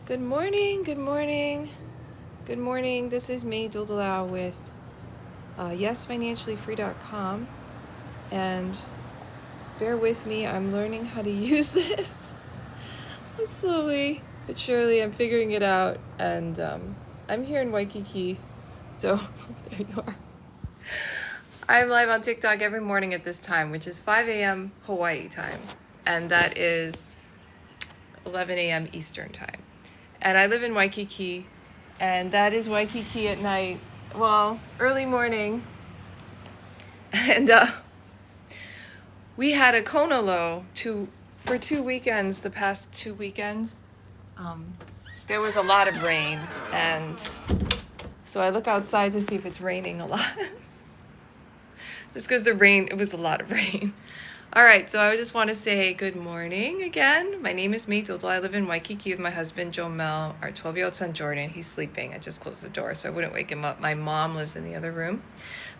Good morning, good morning, good morning. This is May Duldalau with YesFinanciallyFree.com, and bear with me, I'm learning how to use this. Slowly but surely I'm figuring it out, and I'm here in Waikiki, so there you are. I'm live on TikTok every morning at this time, which is 5 a.m. Hawaii time, and that is 11 a.m. Eastern time. And I live in Waikiki, and that is Waikiki at night. Well, early morning. And we had a Konalo for 2 weekends, the past 2 weekends. There was a lot of rain, and so I look outside to see if it's raining a lot. Just because it was a lot of rain. All right, so I just want to say good morning again. My name is May Duldalau. I live in Waikiki with my husband, Joe Mel, our 12-year-old son, Jordan. He's sleeping. I just closed the door so I wouldn't wake him up. My mom lives in the other room.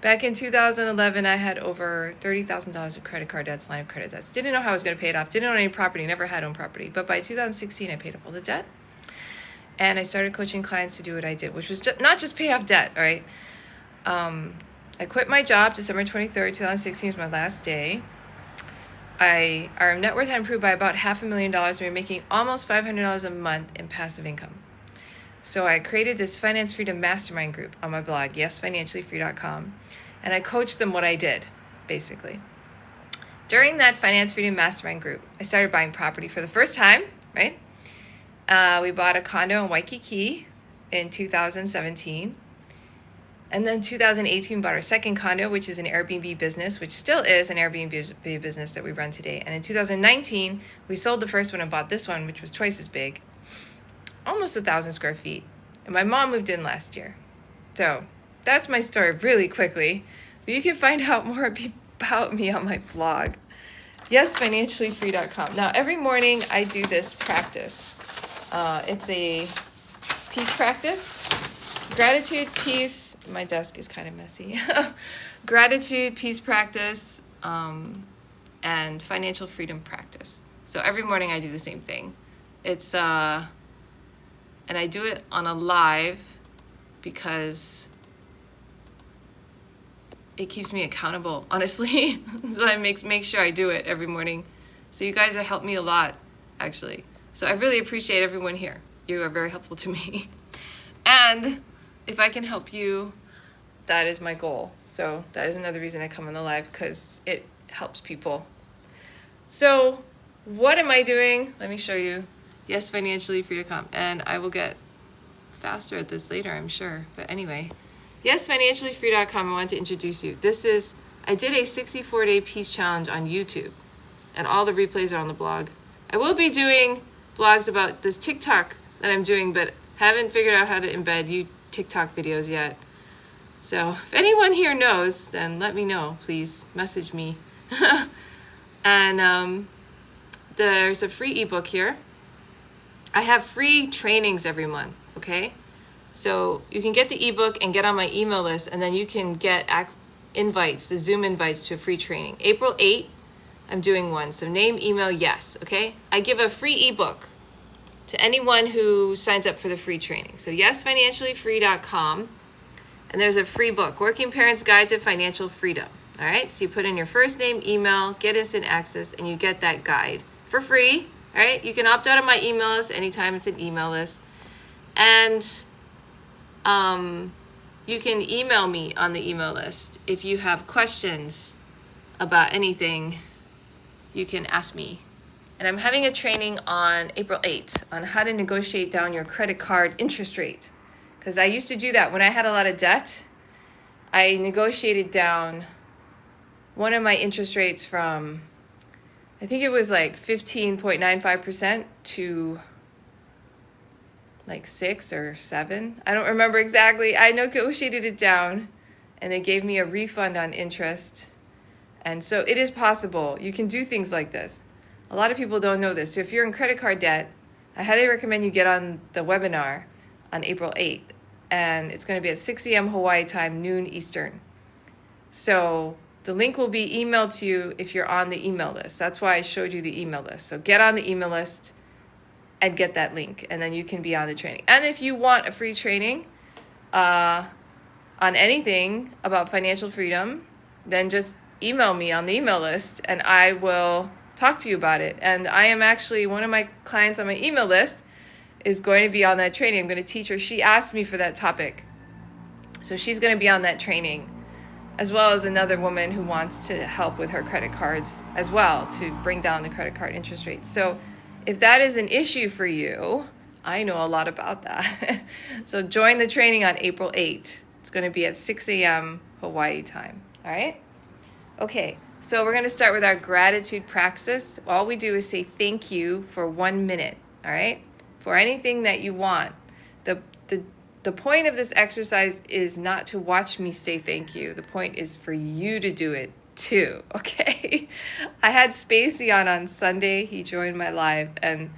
Back in 2011, I had over $30,000 of credit card debts, line of credit debts. Didn't know how I was going to pay it off. Didn't own any property. Never had owned property. But by 2016, I paid off all the debt. And I started coaching clients to do what I did, which was not just pay off debt, all right? I quit my job December 23rd, 2016 was my last day. Our net worth had improved by about $500,000. We were making almost $500 a month in passive income. So I created this Finance Freedom Mastermind group on my blog, YesFinanciallyFree.com, and I coached them what I did, basically. During that Finance Freedom Mastermind group, I started buying property for the first time, right? We bought a condo in Waikiki in 2017. And then 2018, we bought our second condo, which is an Airbnb business, which still is an Airbnb business that we run today. And in 2019, we sold the first one and bought this one, which was twice as big, almost 1,000 square feet. And my mom moved in last year. So that's my story really quickly. But you can find out more about me on my blog, YesFinanciallyFree.com. Now, every morning I do this practice. It's a peace practice. Gratitude, peace, my desk is kind of messy. Gratitude, peace practice, and financial freedom practice. So every morning I do the same thing. It's, and I do it on a live because it keeps me accountable, honestly. So I make sure I do it every morning. So you guys have helped me a lot, actually. So I really appreciate everyone here. You are very helpful to me. And if I can help you, that is my goal. So that is another reason I come on the live, because it helps people. So what am I doing? Let me show you. YesFinanciallyFree.com. And I will get faster at this later, I'm sure. But anyway, YesFinanciallyFree.com, I want to introduce you. I did a 64-day peace challenge on YouTube, and all the replays are on the blog. I will be doing blogs about this TikTok that I'm doing, but haven't figured out how to embed TikTok videos yet. So if anyone here knows, then let me know, please. Message me. And there's a free ebook here. I have free trainings every month, okay? So you can get the ebook and get on my email list, and then you can get invites, the Zoom invites to a free training. April 8th, I'm doing one. So name, email, yes, okay? I give a free ebook to anyone who signs up for the free training. So YesFinanciallyFree.com, and there's a free book, Working Parents Guide to Financial Freedom. All right, so you put in your first name, email, get instant access, and you get that guide for free. All right, you can opt out of my email list anytime it's an email list. And you can email me on the email list. If you have questions about anything, you can ask me. And I'm having a training on April 8th on how to negotiate down your credit card interest rate. Because I used to do that when I had a lot of debt. I negotiated down one of my interest rates from, I think it was like 15.95% to like 6 or 7. I don't remember exactly. I negotiated it down, and they gave me a refund on interest. And so it is possible. You can do things like this. A lot of people don't know this. So if you're in credit card debt, I highly recommend you get on the webinar on April 8th. And it's going to be at 6 a.m. Hawaii time, noon Eastern. So the link will be emailed to you if you're on the email list. That's why I showed you the email list. So get on the email list and get that link, and then you can be on the training. And if you want a free training on anything about financial freedom, then just email me on the email list and I will talk to you about it. And I am actually, one of my clients on my email list is going to be on that training. I'm going to teach her. She asked me for that topic. So she's going to be on that training, as well as another woman who wants to help with her credit cards as well to bring down the credit card interest rates. So if that is an issue for you, I know a lot about that. So join the training on April 8th. It's going to be at 6 a.m. Hawaii time. All right? Okay, so we're going to start with our gratitude practice. All we do is say thank you for 1 minute. All right? For anything that you want. The point of this exercise is not to watch me say thank you. The point is for you to do it too, okay? I had Spacey on Sunday. He joined my live and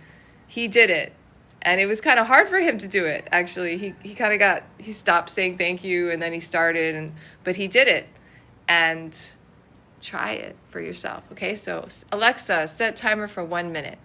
he did it. And it was kind of hard for him to do it, actually. He stopped saying thank you and then he started, but he did it. And try it for yourself, okay? So Alexa, set timer for 1 minute.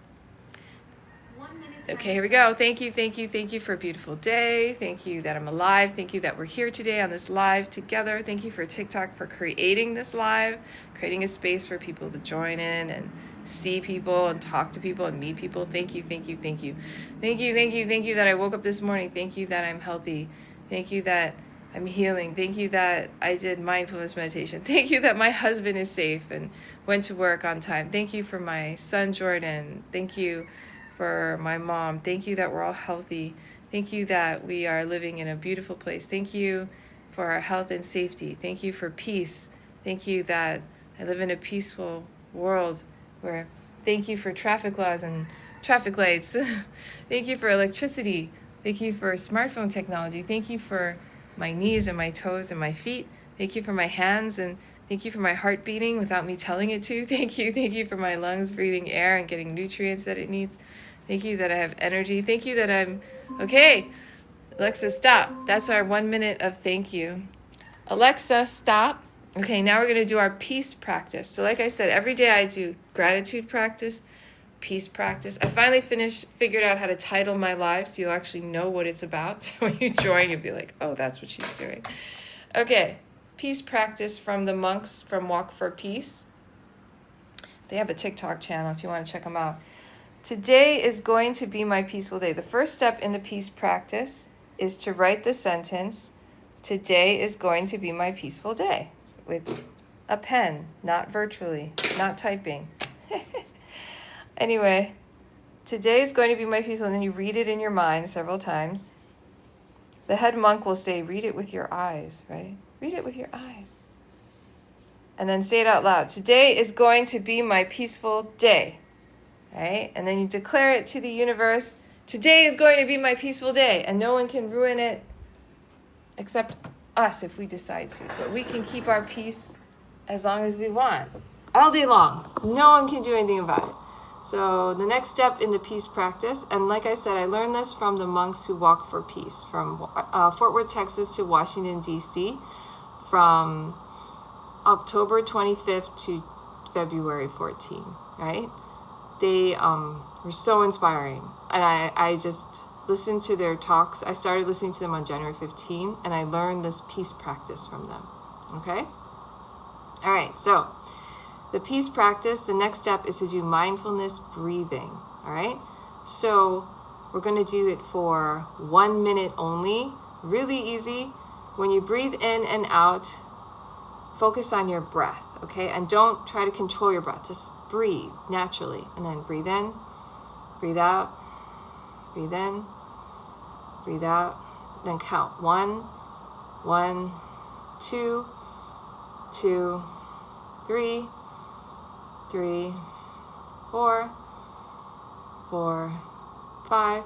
Okay, here we go. Thank you for a beautiful day. Thank you that I'm alive. Thank you that we're here today on this live together. Thank you for TikTok for creating this live, creating a space for people to join in and see people and talk to people and meet people. Thank you. Thank you that I woke up this morning. Thank you that I'm healthy. Thank you that I'm healing. Thank you that I did mindfulness meditation. Thank you that my husband is safe and went to work on time. Thank you for my son, Jordan. Thank you for my mom. Thank you that we're all healthy. Thank you that we are living in a beautiful place. Thank you for our health and safety. Thank you for peace. Thank you that I live in a peaceful world where, thank you for traffic laws and traffic lights. Thank you for electricity. Thank you for smartphone technology. Thank you for my knees and my toes and my feet. Thank you for my hands, and thank you for my heart beating without me telling it to. Thank you for my lungs breathing air and getting nutrients that it needs. Thank you that I have energy. Thank you that I'm okay. Alexa, stop. That's our 1 minute of thank you. Alexa, stop. Okay, now we're going to do our peace practice. So like I said, every day I do gratitude practice, peace practice. I finally figured out how to title my live so you'll actually know what it's about. So when you join, you'll be like, oh, that's what she's doing. Okay, peace practice from the monks from Walk for Peace. They have a TikTok channel if you want to check them out. Today is going to be my peaceful day. The first step in the peace practice is to write the sentence, today is going to be my peaceful day, with a pen, not virtually, not typing. Anyway, today is going to be my peaceful, and then you read it in your mind several times. The head monk will say, read it with your eyes, right? Read it with your eyes. And then say it out loud. Today is going to be my peaceful day. Right? And then you declare it to the universe. Today is going to be my peaceful day, and no one can ruin it except us if we decide to. But we can keep our peace as long as we want, all day long. No one can do anything about it. So the next step in the peace practice, and like I said, I learned this from the monks who walked for peace, from Fort Worth, Texas to Washington, D.C., from October 25th to February 14th, right? They were so inspiring, and I just listened to their talks. I started listening to them on January 15, and I learned this peace practice from them, okay? All right, so the peace practice, the next step is to do mindfulness breathing, all right? So we're going to do it for 1 minute only, really easy. When you breathe in and out, focus on your breath, okay? And don't try to control your breath, just breathe naturally, and then breathe in, breathe out, breathe in, breathe out, then count 1, 1, 2, 2, 3, 3, 4, 4, 5,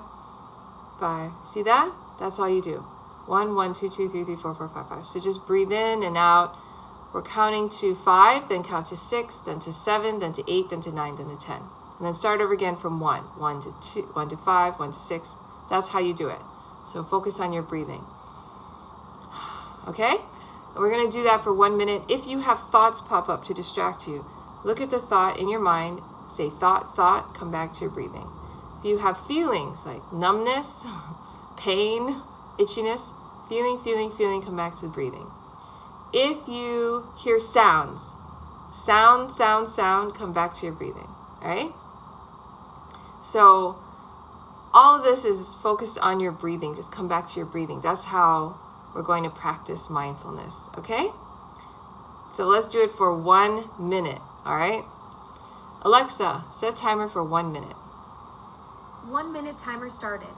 5. See that? That's all you do. 1, 1, 2, 2, 3, 3, 4, 4, 5, 5. So just breathe in and out. We're counting to 5, then count to 6, then to 7, then to 8, then to 9, then to 10. And then start over again from 1, 1 to 2, 1 to 5, 1 to 6. That's how you do it. So focus on your breathing. Okay? We're going to do that for 1 minute. If you have thoughts pop up to distract you, look at the thought in your mind, say thought, thought, come back to your breathing. If you have feelings like numbness, pain, itchiness, feeling, come back to the breathing. If you hear sound, come back to your breathing, all right? So all of this is focused on your breathing. Just come back to your breathing. That's how we're going to practice mindfulness, okay? So let's do it for 1 minute, all right? Alexa, set timer for 1 minute. 1 minute timer started.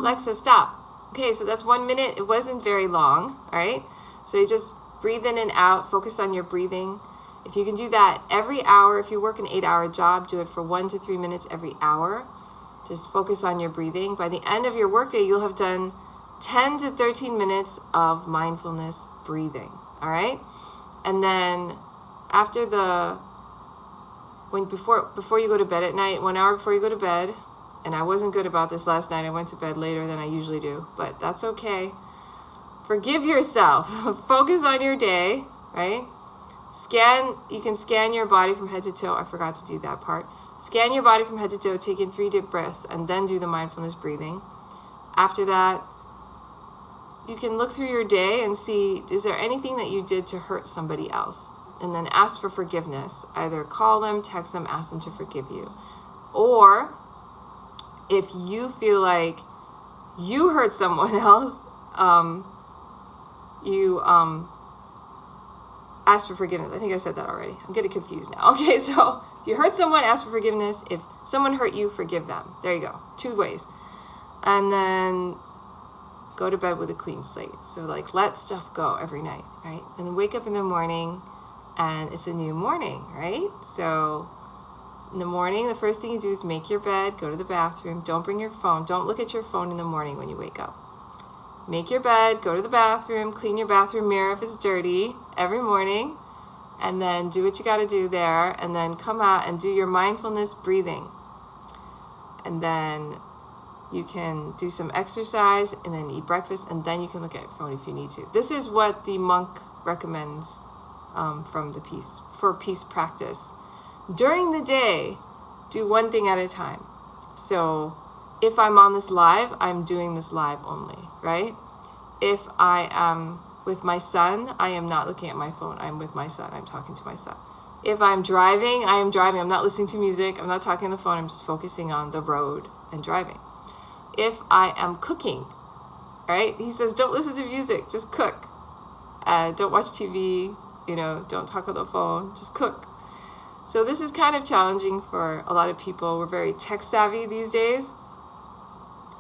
Alexa, stop. Okay, so that's 1 minute. It wasn't very long, all right? So you just breathe in and out, focus on your breathing. If you can do that every hour, if you work an 8-hour job, do it for 1 to 3 minutes every hour. Just focus on your breathing. By the end of your workday, you'll have done 10 to 13 minutes of mindfulness breathing, all right? And then after before you go to bed at night, 1 hour before you go to bed, and I wasn't good about this last night. I went to bed later than I usually do, but that's okay. Forgive yourself. Focus on your day, right? You can scan your body from head to toe. I forgot to do that part. Scan your body from head to toe, take in 3 deep breaths, and then do the mindfulness breathing. After that, you can look through your day and see, is there anything that you did to hurt somebody else? And then ask for forgiveness. Either call them, text them, ask them to forgive you. Or if you feel like you hurt someone else, you ask for forgiveness. I think I said that already. I'm getting confused now. Okay, so if you hurt someone, ask for forgiveness. If someone hurt you, forgive them. There you go. 2 ways. And then go to bed with a clean slate. So like let stuff go every night, right? And wake up in the morning and it's a new morning, right? So in the morning, the first thing you do is make your bed, go to the bathroom. Don't bring your phone. Don't look at your phone in the morning when you wake up. Make your bed, go to the bathroom, clean your bathroom mirror if it's dirty every morning, and then do what you got to do there, and then come out and do your mindfulness breathing. And then you can do some exercise and then eat breakfast, and then you can look at your phone if you need to. This is what the monk recommends from the peace practice. During the day, do one thing at a time. So if I'm on this live, I'm doing this live only, right? If I am with my son, I am not looking at my phone. I'm with my son. I'm talking to my son. If I'm driving, I am driving. I'm not listening to music. I'm not talking on the phone. I'm just focusing on the road and driving. If I am cooking, right? He says, don't listen to music. Just cook. Don't watch TV. Don't talk on the phone. Just cook. So this is kind of challenging for a lot of people. We're very tech savvy these days.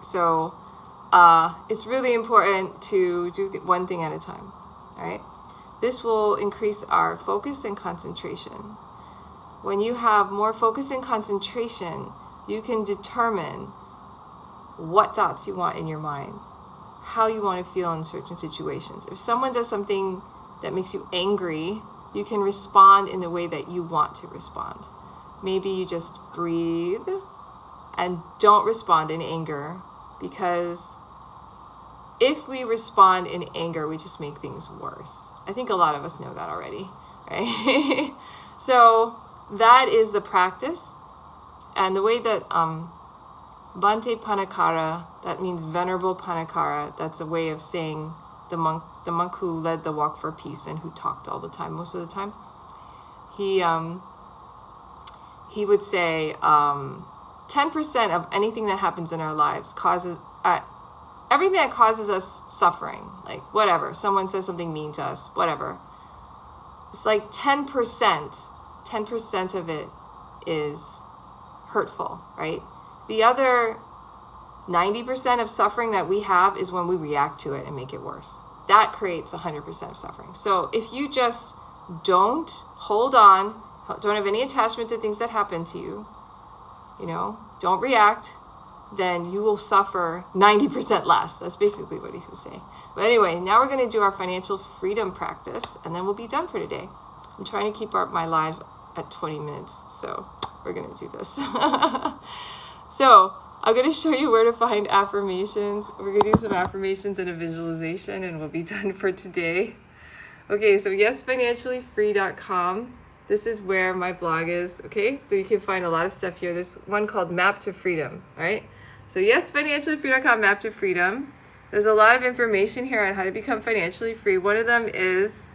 So it's really important to do one thing at a time, all right? This will increase our focus and concentration. When you have more focus and concentration, you can determine what thoughts you want in your mind, how you want to feel in certain situations. If someone does something that makes you angry, you can respond in the way that you want to respond. Maybe you just breathe and don't respond in anger, because if we respond in anger, we just make things worse. I think a lot of us know that already, right? So that is the practice. And the way that Bhante Panakara, that means Venerable Panakara, that's a way of saying the monk who led the walk for peace and who talked all the time, most of the time. He would say, 10% of anything that happens in our lives causes everything that causes us suffering, like whatever, someone says something mean to us, whatever. It's like 10% of it is hurtful, right? The other 90% of suffering that we have is when we react to it and make it worse. That creates 100% of suffering. So if you just don't hold on, don't have any attachment to things that happen to you, don't react, then you will suffer 90% less. That's basically what he was saying. But anyway, now we're going to do our financial freedom practice, and then we'll be done for today. I'm trying to keep my lives at 20 minutes, so we're going to do this. So I'm going to show you where to find affirmations. We're going to do some affirmations and a visualization, and we'll be done for today. Okay, so yesfinanciallyfree.com. This is where my blog is, okay? So you can find a lot of stuff here. There's one called Map to Freedom, all right? So yesfinanciallyfree.com, Map to Freedom. There's a lot of information here on how to become financially free. One of them is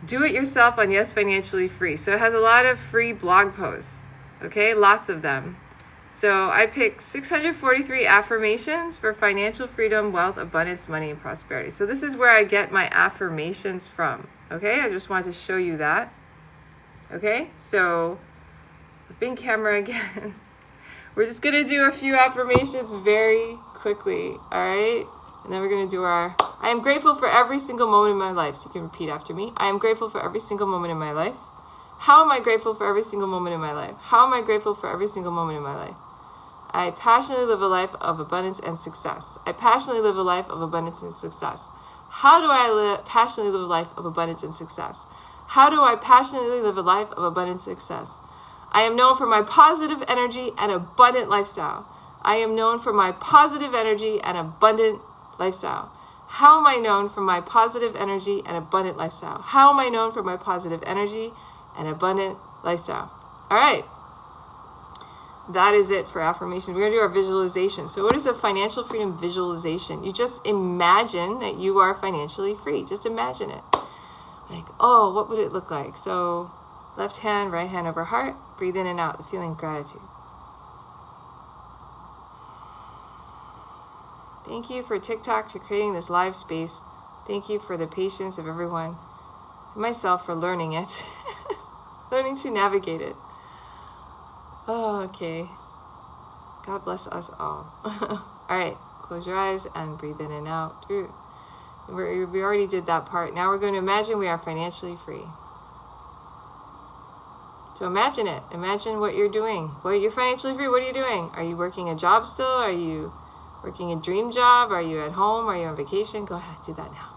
do it yourself on Yes Financially Free. So it has a lot of free blog posts, okay? Lots of them. So I picked 643 affirmations for financial freedom, wealth, abundance, money, and prosperity. So this is where I get my affirmations from, okay? I just wanted to show you that. Okay, so flipping camera again. We're just going to do a few affirmations very quickly, all right? And then we're going to do I am grateful for every single moment in my life. So you can repeat after me. I am grateful for every single moment in my life. How am I grateful for every single moment in my life? How am I grateful for every single moment in my life? I passionately live a life of abundance and success. I passionately live a life of abundance and success. How do I passionately live a life of abundance and success? How do I passionately live a life of abundant success? I am known for my positive energy and abundant lifestyle. I am known for my positive energy and abundant lifestyle. How am I known for my positive energy and abundant lifestyle? How am I known for my positive energy and abundant lifestyle? All right. That is it for affirmation. We're going to do our visualization. So what is a financial freedom visualization? You just imagine that you are financially free. Just imagine it. Like, oh, what would it look like? So left hand, right hand over heart. Breathe in and out, the feeling of gratitude. Thank you for TikTok for creating this live space. Thank you for the patience of everyone and myself for learning it. Learning to navigate it. Oh, okay. God bless us all. All right, close your eyes and breathe in and out. We already did that part. Now we're going to imagine we are financially free. So imagine it. Imagine what you're doing. What you're financially free. What are you doing? Are you working a job still? Are you working a dream job? Are you at home? Are you on vacation? Go ahead, do that now.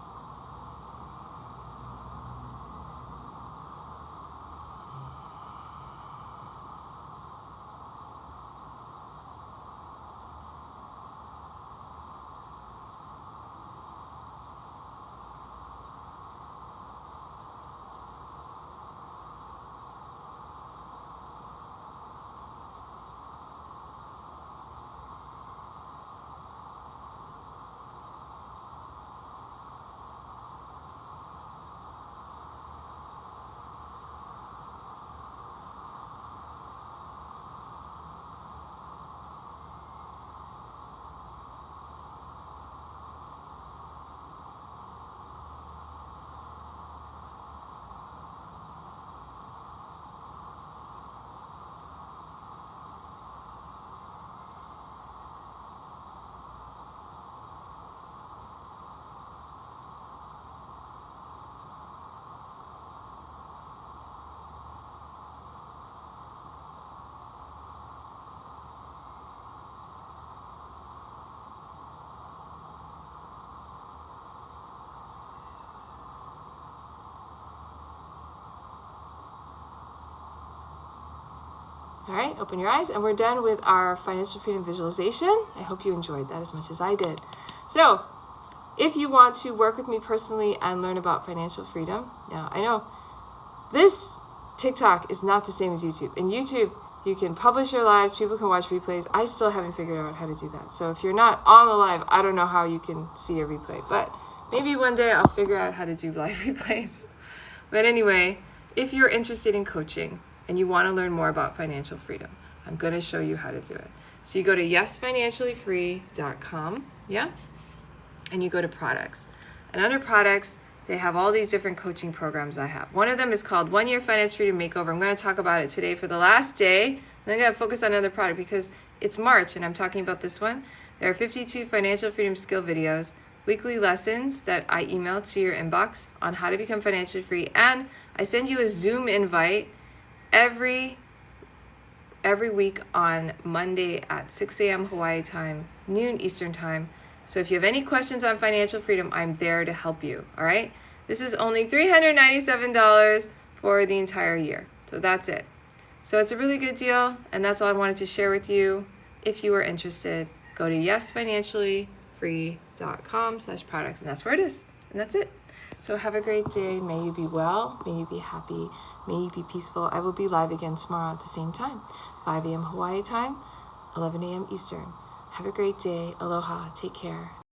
All right, open your eyes, and we're done with our financial freedom visualization. I hope you enjoyed that as much as I did. So, if you want to work with me personally and learn about financial freedom, now I know this TikTok is not the same as YouTube. In YouTube, you can publish your lives, people can watch replays. I still haven't figured out how to do that. So if you're not on the live, I don't know how you can see a replay, but maybe one day I'll figure out how to do live replays. But anyway, if you're interested in coaching, and you want to learn more about financial freedom, I'm going to show you how to do it. So you go to yesfinanciallyfree.com, yeah? And you go to products. And under products, they have all these different coaching programs I have. One of them is called 1 Year Finance Freedom Makeover. I'm going to talk about it today for the last day. And I'm going to focus on another product because it's March and I'm talking about this one. There are 52 financial freedom skill videos, weekly lessons that I email to your inbox on how to become financially free. And I send you a Zoom invite every week on Monday at 6 a.m. Hawaii time, noon Eastern time. So if you have any questions on financial freedom, I'm there to help you, all right? This is only $397 for the entire year. So that's it. So it's a really good deal, and that's all I wanted to share with you. If you are interested, go to yesfinanciallyfree.com/products, and that's where it is. And that's it. So have a great day. May you be well. May you be happy. May you be peaceful. I will be live again tomorrow at the same time, 5 a.m. Hawaii time, 11 a.m. Eastern. Have a great day. Aloha. Take care.